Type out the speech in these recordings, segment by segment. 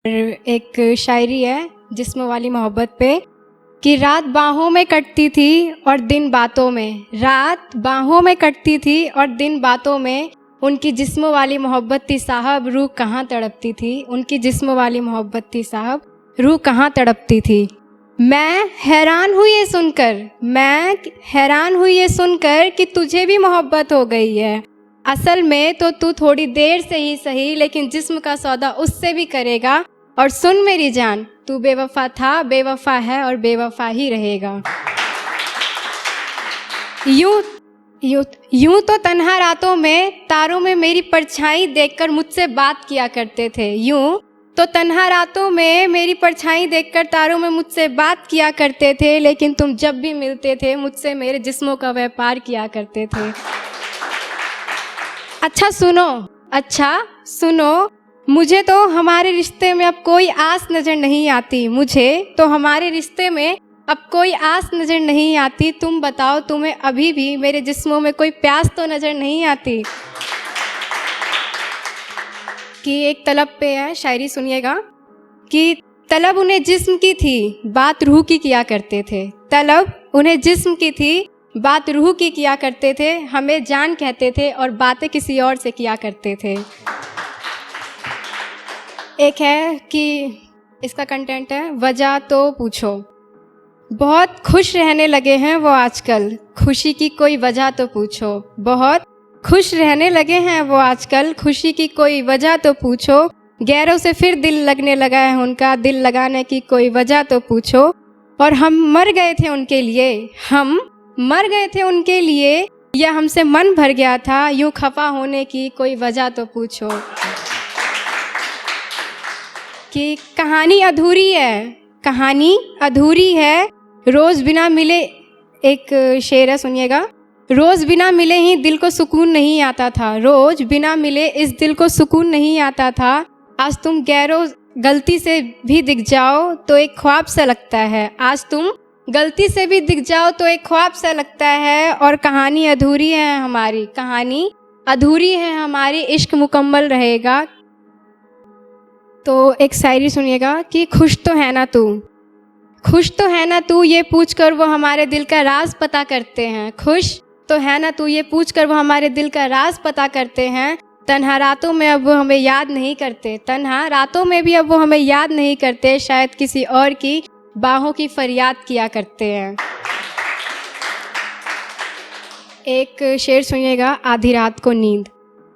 एक शायरी है जिस्म वाली मोहब्बत पे कि रात बाहों में कटती थी और दिन बातों में, रात बाहों में कटती थी और दिन बातों में, उनकी जिस्म वाली मोहब्बत थी साहब, रूह कहाँ तड़पती थी, उनकी जिस्म वाली मोहब्बत थी साहब, रूह कहाँ तड़पती थी। मैं हैरान हुई ये सुनकर कि तुझे भी मोहब्बत हो गई है। असल में तो तू थोड़ी देर से ही सही, लेकिन जिस्म का सौदा उससे भी करेगा। और सुन मेरी जान, तू बेवफा था, बेवफा है और बेवफा ही रहेगा। यूं तो तन्हा रातों में तारों में मेरी परछाई देखकर मुझसे बात किया करते थे। यूं तो तन्हा रातों में मेरी परछाई देखकर तारों में मुझसे बात किया करते थे, लेकिन तुम जब भी मिलते थे मुझसे मेरे जिस्मों का व्यापार किया करते थे। अच्छा सुनो, मुझे तो हमारे रिश्ते में अब कोई आस नज़र नहीं आती, मुझे तो हमारे रिश्ते में अब कोई आस नज़र नहीं आती। तुम बताओ, तुम्हें अभी भी मेरे जिस्मों में कोई प्यास तो नज़र नहीं आती। कि एक तलब पे है, शायरी सुनिएगा कि तलब उन्हें जिस्म की थी, बात रूह की किया करते थे। तलब उन्हें जिस्म की थी, बात रूह की किया करते थे। हमें जान कहते थे और बातें किसी और से किया करते थे। एक है कि इसका कंटेंट है, वजह तो पूछो। बहुत खुश रहने लगे हैं वो आजकल, खुशी की कोई वजह तो पूछो। बहुत खुश रहने लगे हैं वो आजकल, खुशी की कोई वजह तो पूछो। गैरों से फिर दिल लगने लगा है उनका, दिल लगाने की कोई वजह तो पूछो। और हम मर गए थे उनके लिए, या हमसे मन भर गया था, यूं खफा होने की कोई वजह तो पूछो। कि कहानी अधूरी है, रोज़ बिना मिले, एक शेर है सुनिएगा, रोज़ बिना मिले ही दिल को सुकून नहीं आता था, रोज़ बिना मिले इस दिल को सुकून नहीं आता था। आज तुम गैरों गलती से भी दिख जाओ तो एक ख्वाब सा लगता है, आज तुम गलती से भी दिख जाओ तो एक ख्वाब सा लगता है। और कहानी अधूरी है हमारी, इश्क मुकम्मल रहेगा। तो एक शायरी सुनिएगा कि खुश तो है ना तू, ये पूछकर वो हमारे दिल का राज पता करते हैं। खुश तो है ना तू, ये पूछकर वो हमारे दिल का राज पता करते हैं। तन्हा रातों में अब वो हमें याद नहीं करते, तन्हा रातों में भी अब वो हमें याद नहीं करते, शायद किसी और की बाहों की फरियाद किया करते हैं। एक शेर सुनिएगा, आधी रात को नींद,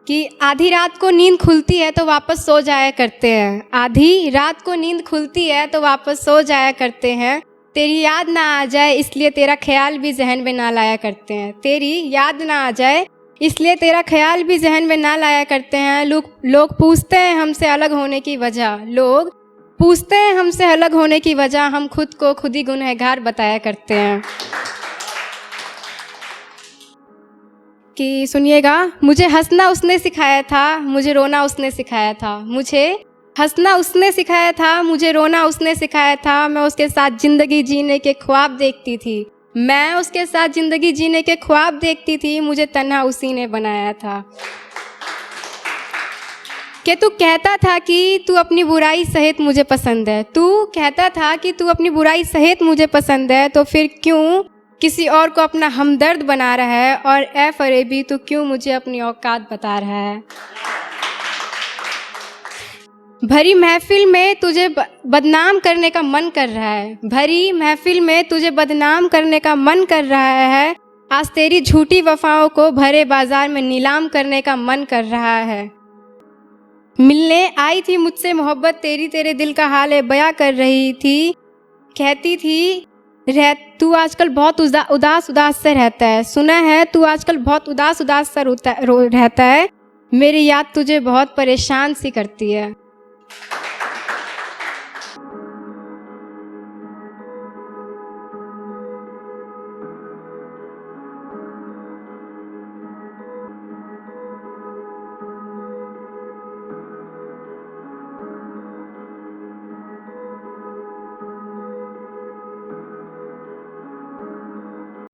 कि आधी रात को नींद खुलती है तो वापस सो जाया करते हैं, आधी रात को नींद खुलती है तो वापस सो जाया करते हैं। तेरी याद ना आ जाए इसलिए तेरा ख्याल भी जहन में ना लाया करते हैं, तेरी याद ना आ जाए इसलिए तेरा ख्याल भी जहन में ना लाया करते हैं। लोग पूछते हैं हमसे अलग होने की वजह, हम खुद को खुद ही गुनहगार बताया करते हैं। कि सुनिएगा, मुझे हंसना उसने सिखाया था, मुझे रोना उसने सिखाया था, मुझे हंसना उसने सिखाया था, मुझे रोना उसने सिखाया था। मैं उसके साथ ज़िंदगी जीने के ख्वाब देखती थी, मुझे तन्हा उसी ने बनाया था। कि तू कहता था कि तू अपनी बुराई सहित मुझे पसंद है, तो फिर क्यों किसी और को अपना हमदर्द बना रहा है, और ए फरेबी तू क्यों मुझे अपनी औकात बता रहा है। भरी महफिल में तुझे बदनाम करने का मन कर रहा है, आज तेरी झूठी वफाओं को भरे बाजार में नीलाम करने का मन कर रहा है। मिलने आई थी मुझसे मोहब्बत तेरे दिल का हाल बयां कर रही थी, कहती थी तू आजकल बहुत उदास सा रहता है, सुना है तू आजकल बहुत उदास सा रहता है, मेरी याद तुझे बहुत परेशान सी करती है।